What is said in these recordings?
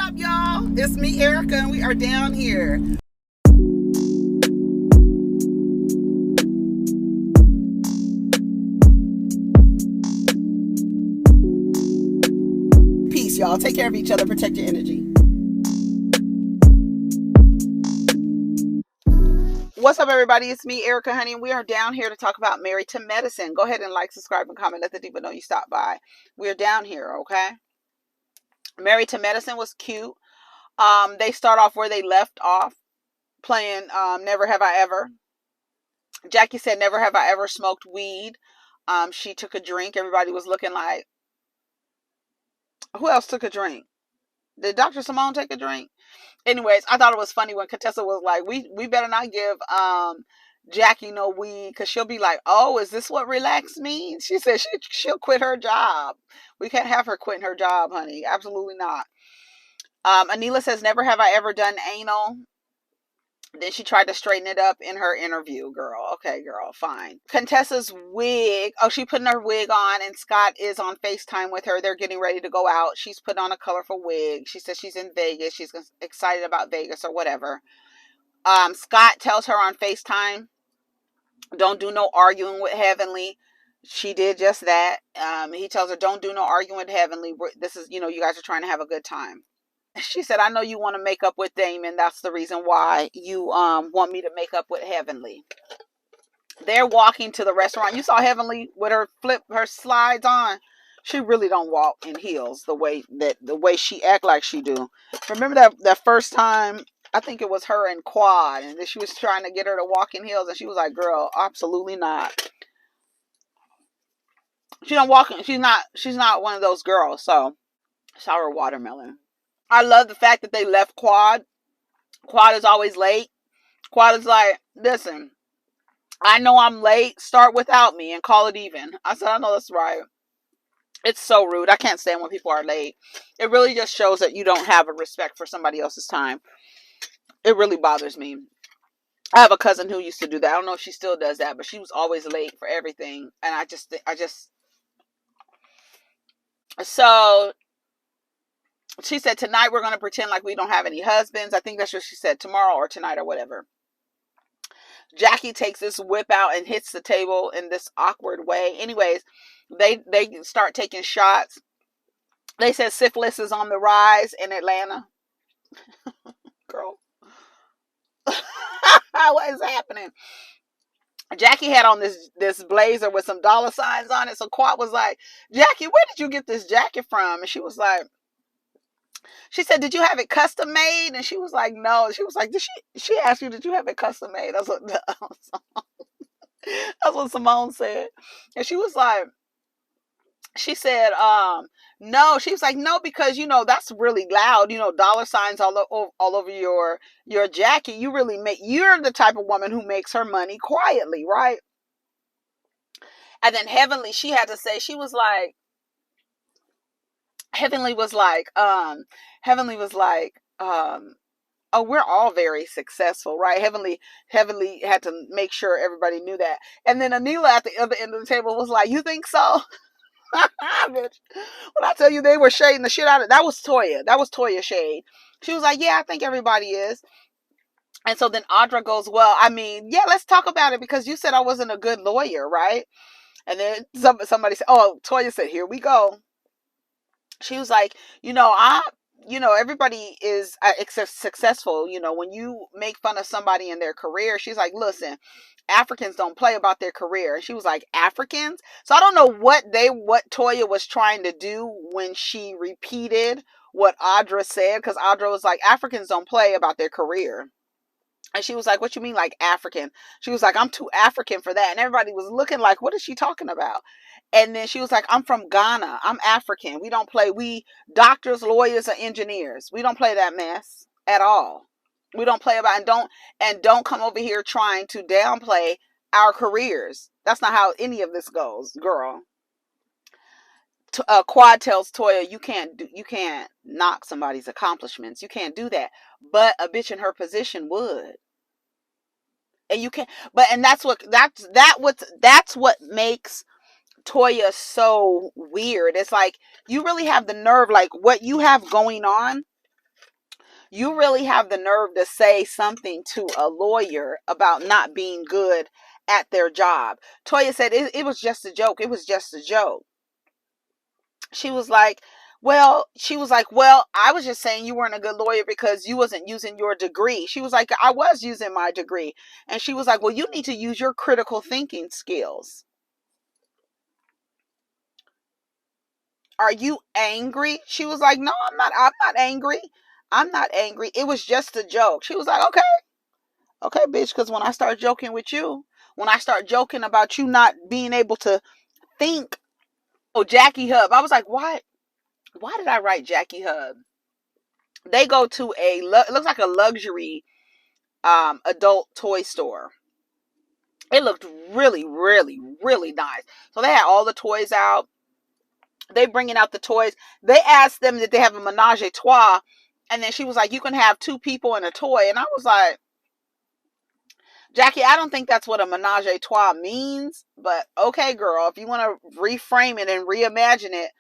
up, y'all? It's me, Erica, and we are down here. Peace, y'all. Take care of each other. Protect your energy. What's up, everybody? It's me, Erica, honey, and we are down here to talk about Married to Medicine. Go ahead and like, subscribe, and comment. Let the people know you stopped by. We're down here, okay? Married to Medicine was cute. They start off where they left off, playing Never Have I Ever. Jackie said, never have I ever smoked weed. She took a drink. Everybody was looking like, who else took a drink? Did Dr. Simone take a drink? Anyways, I thought it was funny when Contessa was like, we better not give Jackie no weed, because she'll be like, oh, is this what relax means? She said she'll quit her job. We can't have her quitting her job, honey. Absolutely not. Anila says, never have I ever done anal. Then she tried to straighten it up in her interview. Girl, okay, girl, fine. Contessa's wig. Oh, she putting her wig on, and Scott is on FaceTime with her. They're getting ready to go out. She's put on a colorful wig. She says she's in Vegas. She's excited about Vegas or whatever. Scott tells her on FaceTime, don't do no arguing with Heavenly. She did just that. He tells her, don't do no arguing with Heavenly. This is, you guys are trying to have a good time. She said, I know you want to make up with Damon. That's the reason why you want me to make up with Heavenly. They're walking to the restaurant. You saw Heavenly with her slides on. She really don't walk in heels the way she act like she do. Remember that first time, I think it was her and Quad, and then she was trying to get her to walk in heels, and she was like, girl, absolutely not. She don't walk in, she's not one of those girls. So sour watermelon. I love the fact that they left Quad. Quad is always late. Quad is like, listen, I know I'm late. Start without me and call it even. I said, I know that's right. It's so rude. I can't stand when people are late. It really just shows that you don't have a respect for somebody else's time. It really bothers me. I have a cousin who used to do that. I don't know if she still does that, but she was always late for everything. And so she said, tonight we're going to pretend like we don't have any husbands. I think that's what she said, tomorrow or tonight or whatever. Jackie takes this whip out and hits the table in this awkward way. Anyways, they start taking shots. They said syphilis is on the rise in Atlanta. Girl. What is happening? Jackie had on this blazer with some dollar signs on it. So Quat was like, Jackie, where did you get this jacket from? And she was like, she said, did you have it custom made? And she was like, no. She was like, she asked you, did you have it custom made? That's what Simone said. And she was like, she said, no. She was like, no, because, that's really loud. Dollar signs all over your jacket. You're the type of woman who makes her money quietly, right? And then Heavenly, she had to say, she was like, Heavenly was like, oh, we're all very successful, right? Heavenly had to make sure everybody knew that. And then Anila at the other end of the table was like, you think so? Bitch. When I tell you they were shading the shit out of, that was Toya. That was Toya shade. She was like, yeah, I think everybody is. And so then Audra goes, well, I mean, yeah, let's talk about it, because you said I wasn't a good lawyer, right? And then somebody said, oh, Toya said, here we go. She was like, everybody is successful. When you make fun of somebody in their career, she's like, listen, Africans don't play about their career. And she was like, Africans? So I don't know what Toya was trying to do when she repeated what Audra said, because Audra was like, Africans don't play about their career. And she was like, what you mean, like African? She was like, I'm too African for that. And everybody was looking like, what is she talking about? And then she was like, I'm from Ghana. I'm African. We don't play. We doctors, lawyers, and engineers. We don't play that mess at all. We don't play about, and don't come over here trying to downplay our careers. That's not how any of this goes, girl. Quad tells Toya, you can't knock somebody's accomplishments. You can't do that. But a bitch in her position would. And you can't, and that's what makes Toya so weird. It's like, you really have the nerve, like what you have going on You really have the nerve to say something to a lawyer about not being good at their job. Toya said it was just a joke. It was just a joke. She was like, well, I was just saying you weren't a good lawyer because you wasn't using your degree. She was like, I was using my degree. And she was like, well, you need to use your critical thinking skills. Are you angry? She was like, no, I'm not angry. I'm not angry. It was just a joke. She was like, okay, bitch, because when I start joking with you, when I start joking about you not being able to think, oh, Jackie Hub. I was like, why did I write Jackie Hub? They go to it looks like a luxury adult toy store. It looked really, really, really nice. So they had all the toys out. They bringing out the toys. They asked them that they have a menage a trois. And then she was like, you can have 2 people and a toy. And I was like, Jackie, I don't think that's what a menage a trois means. But okay, girl, if you want to reframe it and reimagine it,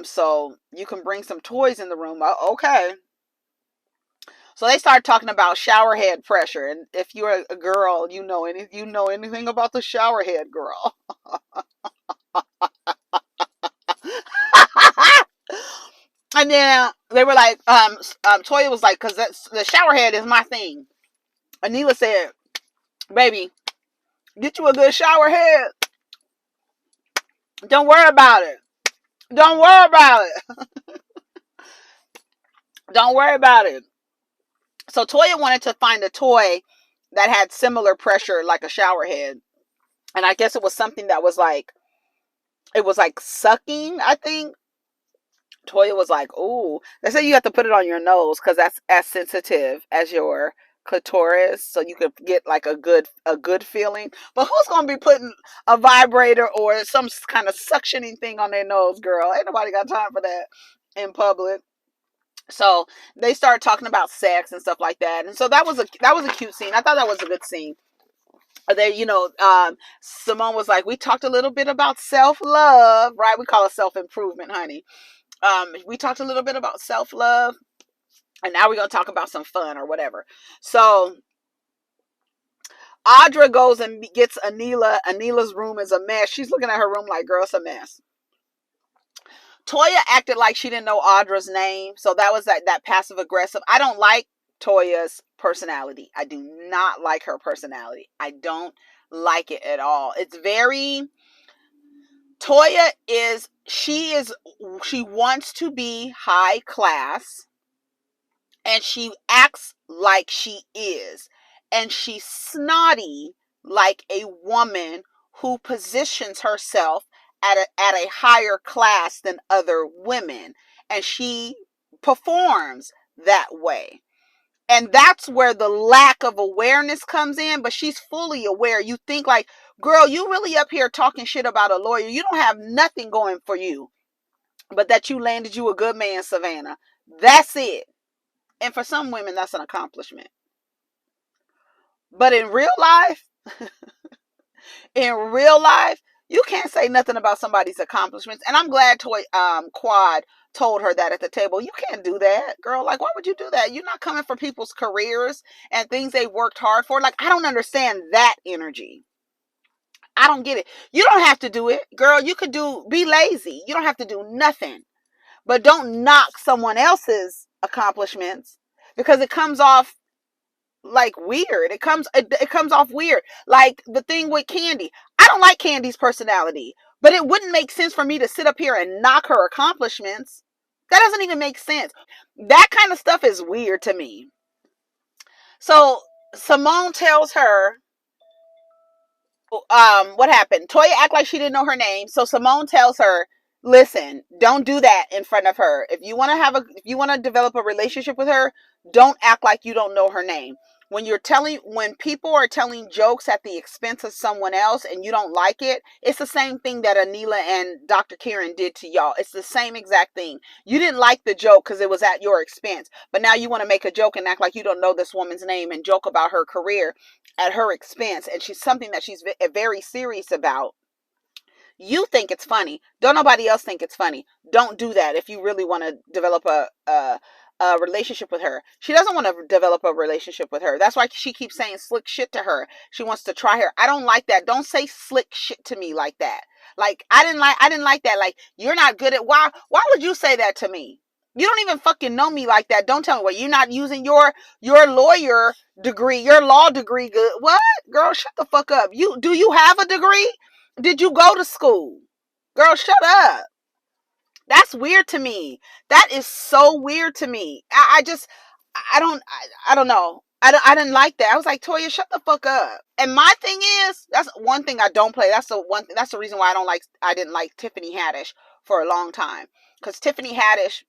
so you can bring some toys in the room. Okay. So they started talking about shower head pressure. And if you're a girl, you know anything about the shower head, girl. And then they were like, Toya was like, because the shower head is my thing. Anila said, baby, get you a good shower head. Don't worry about it. Don't worry about it. Don't worry about it. So Toya wanted to find a toy that had similar pressure like a shower head. And I guess it was something that was like, it was like sucking, I think. Toya was like, ooh. They say you have to put it on your nose because that's as sensitive as your clitoris, so you could get like a good feeling. But who's gonna be putting a vibrator or some kind of suctioning thing on their nose, girl? Ain't nobody got time for that in public. So they started talking about sex and stuff like that, and so that was a cute scene. I thought that was a good scene. There, Simone was like, we talked a little bit about self-love, right? We call it self-improvement, honey. We talked a little bit about self-love, and now we're going to talk about some fun or whatever. So Audra goes and gets Anila. Anila's room is a mess. She's looking at her room like, girl, it's a mess. Toya acted like she didn't know Audra's name. So that was that passive aggressive. I don't like Toya's personality. I do not like her personality. I don't like it at all. It's very... Toya she wants to be high class, and she acts like she is, and she's snotty like a woman who positions herself at a higher class than other women, and she performs that way. And that's where the lack of awareness comes in, but she's fully aware. You think like, girl, you really up here talking shit about a lawyer. You don't have nothing going for you, but that you landed you a good man, Savannah. That's it. And for some women, that's an accomplishment. But in real life, you can't say nothing about somebody's accomplishments. And I'm glad Quad told her that at the table. You can't do that, girl. Like, why would you do that? You're not coming for people's careers and things they worked hard for. Like, I don't understand that energy. I don't get it. You don't have to do it, girl. You could be lazy. You don't have to do nothing. But don't knock someone else's accomplishments, because it comes off like weird. It comes off weird. Like the thing with Candy. I don't like Candy's personality, but it wouldn't make sense for me to sit up here and knock her accomplishments. That doesn't even make sense. That kind of stuff is weird to me. So Simone tells her, what happened? Toya act like she didn't know her name. So Simone tells her, listen, don't do that in front of her. If you want to develop a relationship with her, don't act like you don't know her name. When people are telling jokes at the expense of someone else and you don't like it, it's the same thing that Anila and Dr. Karen did to y'all. It's the same exact thing. You didn't like the joke because it was at your expense, but now you want to make a joke and act like you don't know this woman's name and joke about her career at her expense, and she's something that she's very serious about. You think it's funny. Don't nobody else think it's funny. Don't do that if you really want to develop a relationship with her. She doesn't want to develop a relationship with her. That's why she keeps saying slick shit to her. She wants to try her. I don't like that. Don't say slick shit to me like that. Like I didn't like that. Like, you're not good at, why would you say that to me? You don't even fucking know me like that. Don't tell me what, you're not using your lawyer degree, your law degree good. What? Girl, shut the fuck up. Do you have a degree? Did you go to school? Girl, shut up. That's weird to me. That is so weird to me. I don't know. I didn't like that. I was like, Toya, shut the fuck up. And my thing is, that's one thing I don't play. That's the reason why I didn't like Tiffany Haddish for a long time. Because Tiffany Haddish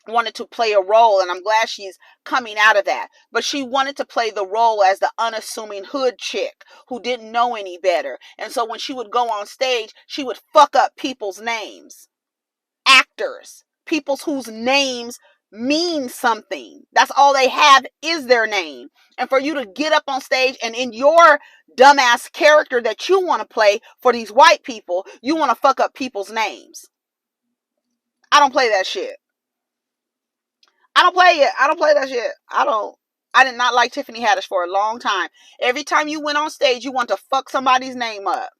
wanted to play a role, and I'm glad she's coming out of that. But she wanted to play the role as the unassuming hood chick who didn't know any better. And so when she would go on stage, she would fuck up people's names. Actors, people whose names mean something. That's all they have is their name. And for you to get up on stage and in your dumbass character that you want to play for these white people, you want to fuck up people's names. I don't play that shit. I don't play it. I don't play that shit. I did not like Tiffany Haddish for a long time. Every time you went on stage, you want to fuck somebody's name up.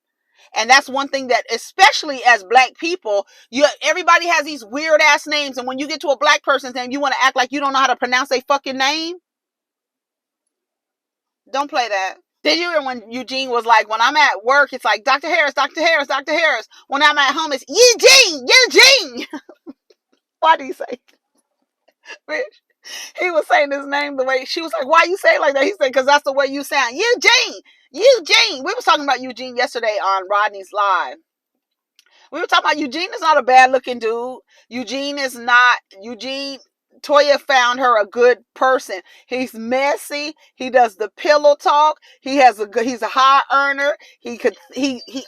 And that's one thing that, especially as black people, everybody has these weird ass names. And when you get to a black person's name, you want to act like you don't know how to pronounce their fucking name. Don't play that. Did you hear when Eugene was like, when I'm at work, it's like, Dr. Harris, Dr. Harris, Dr. Harris. When I'm at home, it's Eugene. Why do you say? Bitch. He was saying his name the way, she was like, why you say it like that? He said, because that's the way you sound. Eugene. We were talking about Eugene yesterday on Rodney's Live. We were talking about Eugene is not a bad looking dude. Toya found her a good person. He's messy. He does the pillow talk. He's a high earner. He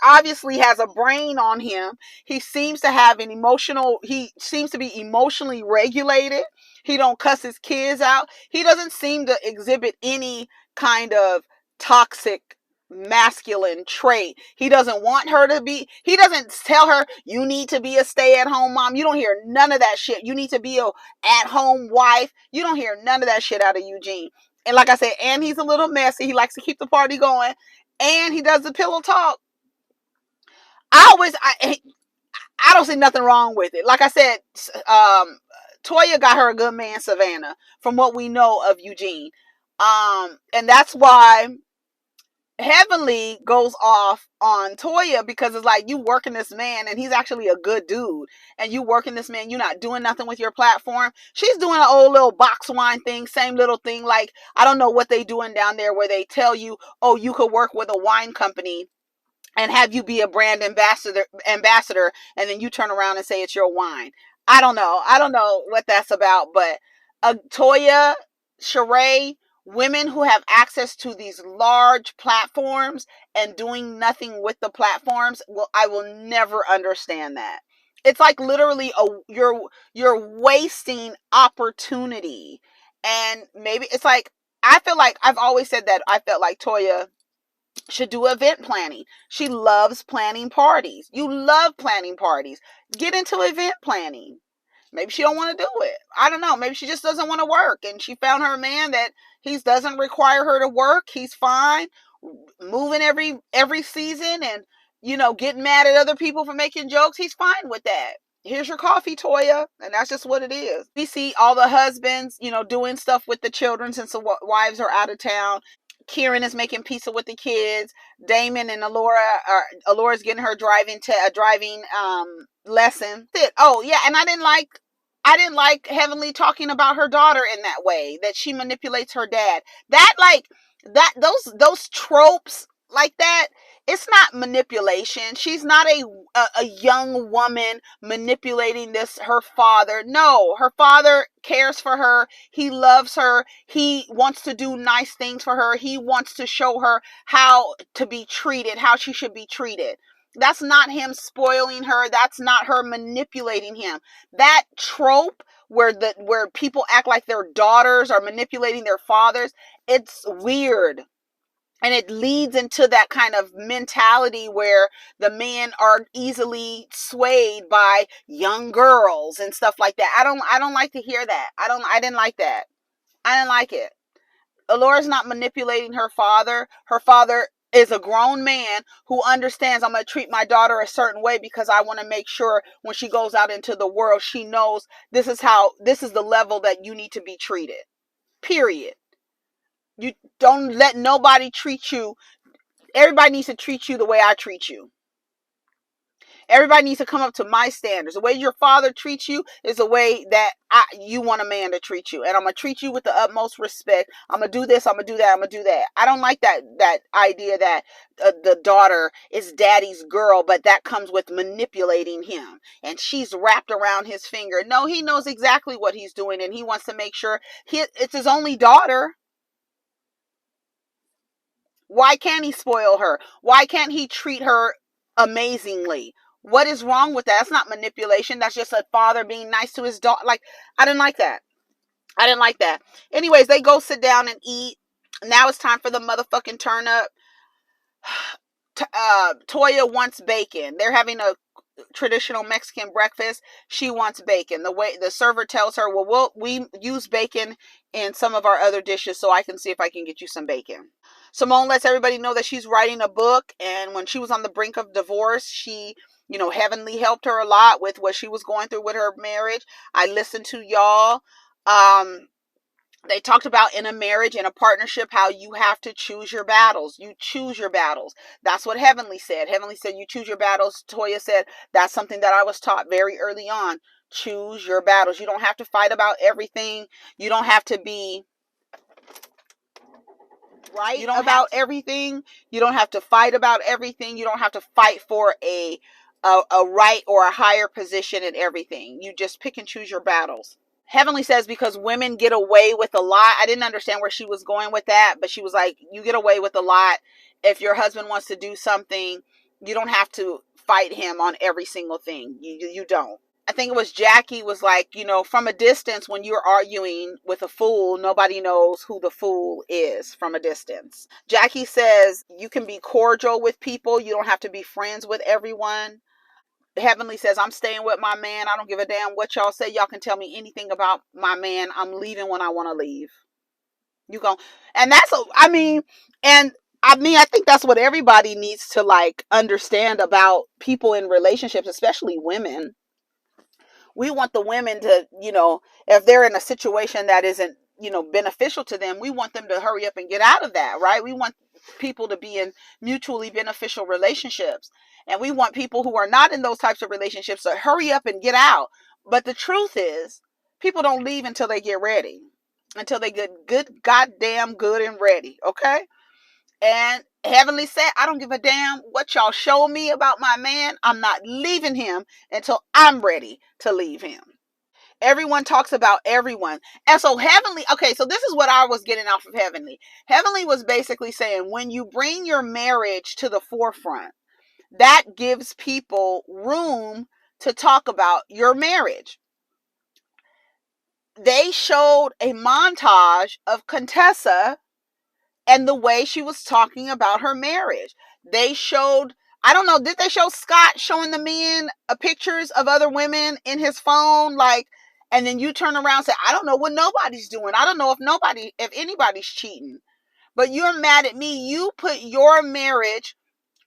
obviously has a brain on him. He seems to be emotionally regulated. He don't cuss his kids out. He doesn't seem to exhibit any kind of toxic masculine trait. He doesn't tell her, you need to be a stay-at-home mom. You don't hear none of that shit. You need to be a at-home wife. You don't hear none of that shit out of Eugene. And like I said, and he's a little messy. He likes to keep the party going. And he does the pillow talk. I don't see nothing wrong with it. Like I said, Toya got her a good man, Savannah, from what we know of Eugene. And that's why Heavenly goes off on Toya, because it's like, you working this man and he's actually a good dude, and you working this man, you're not doing nothing with your platform. She's doing an old little box wine thing, same little thing. Like, I don't know what they doing down there where they tell you, oh, you could work with a wine company and have you be a brand ambassador, and then you turn around and say it's your wine. I don't know what that's about, but Toya, Sheree, women who have access to these large platforms and doing nothing with the platforms, I will never understand that. It's like literally you're wasting opportunity. And maybe it's like, I feel like I've always said that I felt like Toya should do event planning. She loves planning parties. You love planning parties. Get into event planning. Maybe she don't want to do it. I don't know. Maybe she just doesn't want to work, and she found her man that he doesn't require her to work. He's fine moving every season, and getting mad at other people for making jokes. He's fine with that. Here's your coffee, Toya, and that's just what it is. We see all the husbands, doing stuff with the children since the wives are out of town. Kieran is making pizza with the kids. Damon and Alora's getting her driving lesson. Oh yeah, and I didn't like Heavenly talking about her daughter in that way, that she manipulates her dad. Those tropes like that, it's not manipulation. She's not a young woman manipulating her father. No, her father cares for her. He loves her. He wants to do nice things for her. He wants to show her how to be treated, how she should be treated. That's not him spoiling her. That's not her manipulating him. That trope where people act like their daughters are manipulating their fathers, it's weird. And it leads into that kind of mentality where the men are easily swayed by young girls and stuff like that. I don't like to hear that. I didn't like that. I didn't like it. Alora's not manipulating her father. Her father is a grown man who understands I'm going to treat my daughter a certain way because I want to make sure when she goes out into the world, she knows this is the level that you need to be treated. Period. You don't let nobody treat you. Everybody needs to treat you the way I treat you. Everybody needs to come up to my standards. The way your father treats you is the way that you want a man to treat you. And I'm going to treat you with the utmost respect. I'm going to do this. I'm going to do that. I'm going to do that. I don't like that idea that the daughter is daddy's girl, but that comes with manipulating him. And she's wrapped around his finger. No, he knows exactly what he's doing. And he wants to make sure it's his only daughter. Why can't he spoil her? Why can't he treat her amazingly? What is wrong with that? That's not manipulation. That's just a father being nice to his daughter. Like, I didn't like that. I didn't like that. Anyways, they go sit down and eat. Now it's time for the motherfucking turn up. Toya wants bacon. They're having a traditional Mexican breakfast. She wants bacon. The server tells her, well, we use bacon in some of our other dishes, so I can see if I can get you some bacon. Simone lets everybody know that she's writing a book, and when she was on the brink of divorce, she, Heavenly helped her a lot with what she was going through with her marriage. I listened to y'all. They talked about in a marriage, in a partnership, how you have to choose your battles. You choose your battles. That's what Heavenly said. Heavenly said, you choose your battles. Toya said, that's something that I was taught very early on. Choose your battles. You don't have to fight about everything. You don't have to be right about everything. You don't have to fight about everything. You don't have to fight for a right or a higher position in everything. You just pick and choose your battles. Heavenly says because women get away with a lot. I didn't understand where she was going with that, but she was like, you get away with a lot. If your husband wants to do something, you don't have to fight him on every single thing. You don't. I think it was Jackie was like, from a distance, when you're arguing with a fool, nobody knows who the fool is from a distance. Jackie says you can be cordial with people. You don't have to be friends with everyone. Heavenly says, I'm staying with my man. I don't give a damn what y'all say. Y'all can tell me anything about my man. I'm leaving when I want to leave. You go. And I think that's what everybody needs to understand about people in relationships, especially women. We want the women to, if they're in a situation that isn't, beneficial to them, we want them to hurry up and get out of that, right? We want people to be in mutually beneficial relationships. And we want people who are not in those types of relationships to hurry up and get out. But the truth is, people don't leave until they get ready, until they get goddamn good and ready, okay? And Heavenly said, I don't give a damn what y'all show me about my man. I'm not leaving him until I'm ready to leave him. Everyone talks about everyone. And so Heavenly, okay, so this is what I was getting off of Heavenly. Heavenly was basically saying, when you bring your marriage to the forefront, that gives people room to talk about your marriage. They showed a montage of Contessa and the way she was talking about her marriage. They showed, I don't know, did they show Scott showing the men pictures of other women in his phone? And then you turn around and say, I don't know what nobody's doing. I don't know if anybody's cheating. But you're mad at me. You put your marriage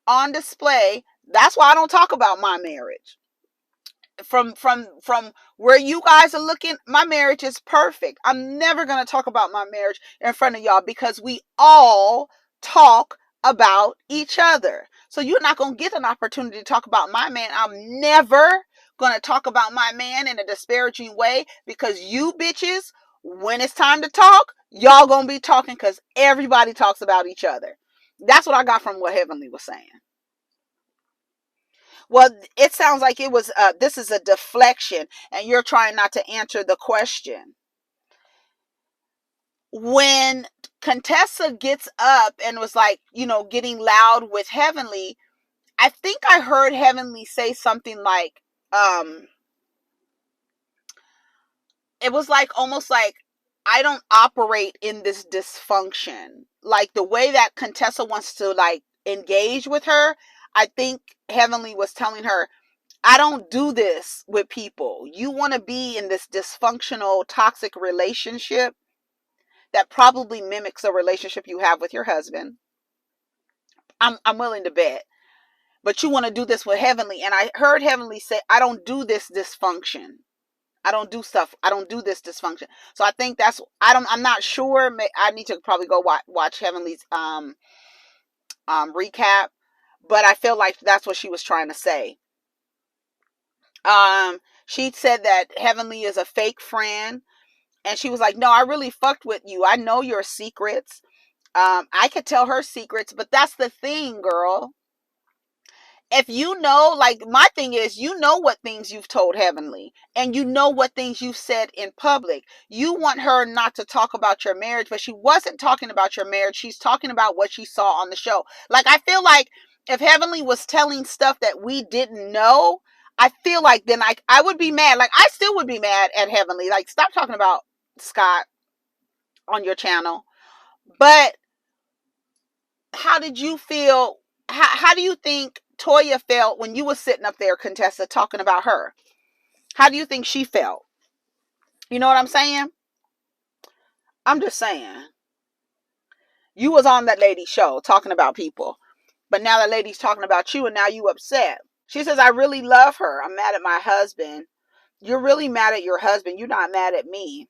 on display. That's why I don't talk about my marriage. From where you guys are looking, my marriage is perfect. I'm never going to talk about my marriage in front of y'all because we all talk about each other. So you're not going to get an opportunity to talk about my man. I'm never going to talk about my man in a disparaging way because you bitches, when it's time to talk, y'all going to be talking because everybody talks about each other. That's what I got from what Heavenly was saying. Well, it sounds like it was, this is a deflection and you're trying not to answer the question. When Contessa gets up and was getting loud with Heavenly, I think I heard Heavenly say something it was almost like I don't operate in this dysfunction. Like the way that Contessa wants to like engage with her, I think Heavenly was telling her, I don't do this with people. You want to be in this dysfunctional, toxic relationship that probably mimics a relationship you have with your husband. I'm willing to bet. But you want to do this with Heavenly. And I heard Heavenly say, I don't do this dysfunction. I don't do stuff. I don't do this dysfunction. So I think that's, I'm not sure. I need to probably go watch Heavenly's recap. But I feel like that's what she was trying to say. She said that Heavenly is a fake friend. And she was like, no, I really fucked with you. I know your secrets. I could tell her secrets, but that's the thing, girl. If you know, like my thing is, you know what things you've told Heavenly, and you know what things you've said in public. You want her not to talk about your marriage, but she wasn't talking about your marriage. She's talking about what she saw on the show. Like, I feel like if Heavenly was telling stuff that we didn't know, I feel like then I would be mad. Like, I still would be mad at Heavenly. Like, stop talking about Scott on your channel. But how did you feel? How do you think Toya felt when you were sitting up there, Contessa, talking about her? How do you think she felt? You know what I'm saying? I'm just saying. You was on that lady's show talking about people. But now that lady's talking about you and now you upset. She says, I really love her. I'm mad at my husband. You're really mad at your husband. You're not mad at me.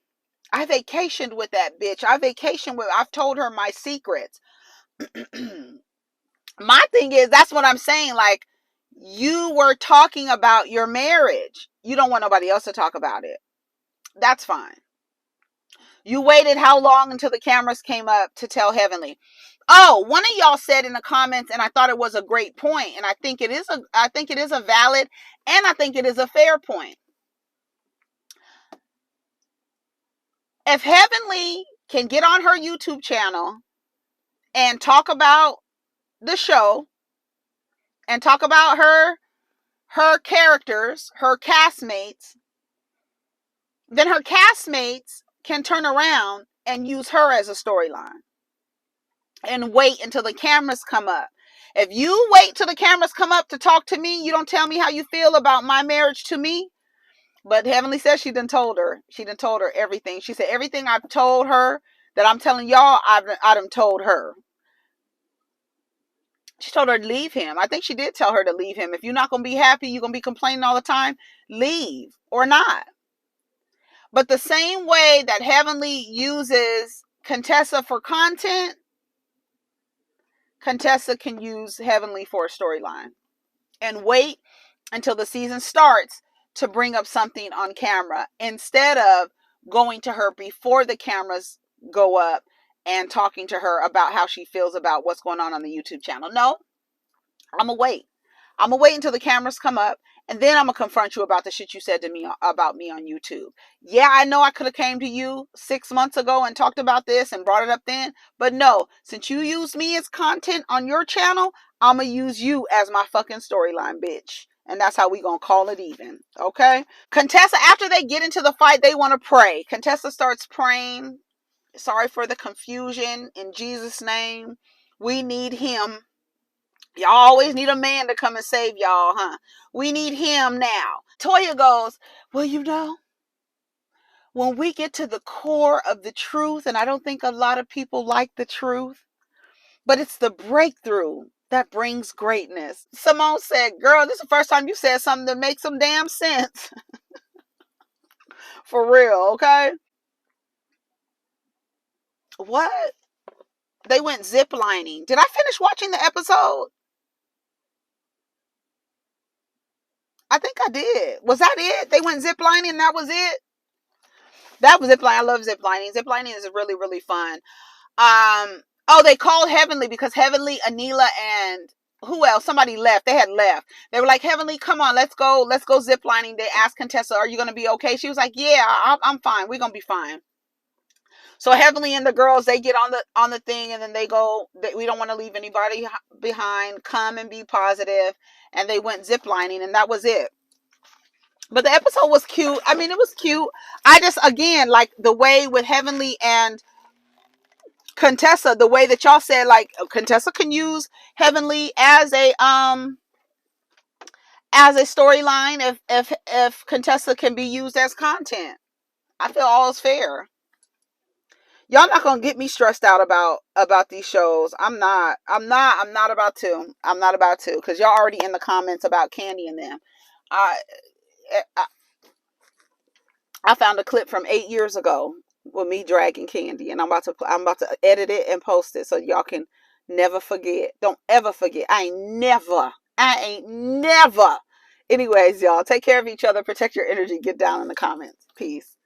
I vacationed with that bitch. I've told her my secrets. My thing is, that's what I'm saying. Like, you were talking about your marriage. You don't want nobody else to talk about it. That's fine. You waited how long until the cameras came up to tell Heavenly? Oh, one of y'all said in the comments, and I thought it was a great point, and I think it is a valid, and I think it is a fair point. If Heavenly can get on her YouTube channel and talk about the show and talk about her characters, her castmates, then her castmates can turn around and use her as a storyline and wait until the cameras come up. If you wait till the cameras come up to talk to me, you don't tell me how you feel about my marriage to me. But Heavenly says she done told her. She done told her everything. She said everything I've told her that I'm telling y'all, I done told her. She told her to leave him. I think she did tell her to leave him. If you're not going to be happy, you're going to be complaining all the time, leave or not. But the same way that Heavenly uses Contessa for content, Contessa can use Heavenly for a storyline. And wait until the season starts to bring up something on camera instead of going to her before the cameras go up and talking to her about how she feels about what's going on the YouTube channel. No, I'm going to wait. I'm going to wait until the cameras come up, and then I'm going to confront you about the shit you said to me about me on YouTube. Yeah, I know I could have came to you 6 months ago and talked about this and brought it up then. But no, since you use me as content on your channel, I'm going to use you as my fucking storyline, bitch. And that's how we going to call it even. Okay? Contessa, after they get into the fight, they want to pray. Contessa starts praying. Sorry for the confusion. In Jesus' name, we need him. Y'all always need a man to come and save y'all, huh? We need him now. Toya goes, well, you know, when we get to the core of the truth, and I don't think a lot of people like the truth, but it's the breakthrough that brings greatness. Simone said, girl, this is the first time you said something that makes some damn sense. For real, okay? What? They went ziplining. Did I finish watching the episode? I think I did. Was that it? They went ziplining and that was it? That was ziplining. I love ziplining. Ziplining is really, really fun. Oh, they called Heavenly because Heavenly, Anila, and who else? Somebody left. They had left. They were like, Heavenly, come on, let's go ziplining. They asked Contessa, are you going to be okay? She was like, yeah, I'm fine. We're going to be fine. So Heavenly and the girls, they get on the thing, and then they go, we don't want to leave anybody behind. Come and be positive. And they went ziplining, and that was it. But the episode was cute. I mean, it was cute. I just, again, like the way with Heavenly and Contessa, the way that y'all said, like, Contessa can use Heavenly as a storyline if Contessa can be used as content. I feel all is fair. Y'all not gonna get me stressed out about these shows. I'm not about to. I'm not about to, because y'all already in the comments about Candy and them. I, I found a clip from 8 years ago with me dragging Candy, and I'm about to edit it and post it so y'all can never forget. Don't ever forget. I ain't never. Anyways, y'all, take care of each other, protect your energy, get down in the comments. Peace.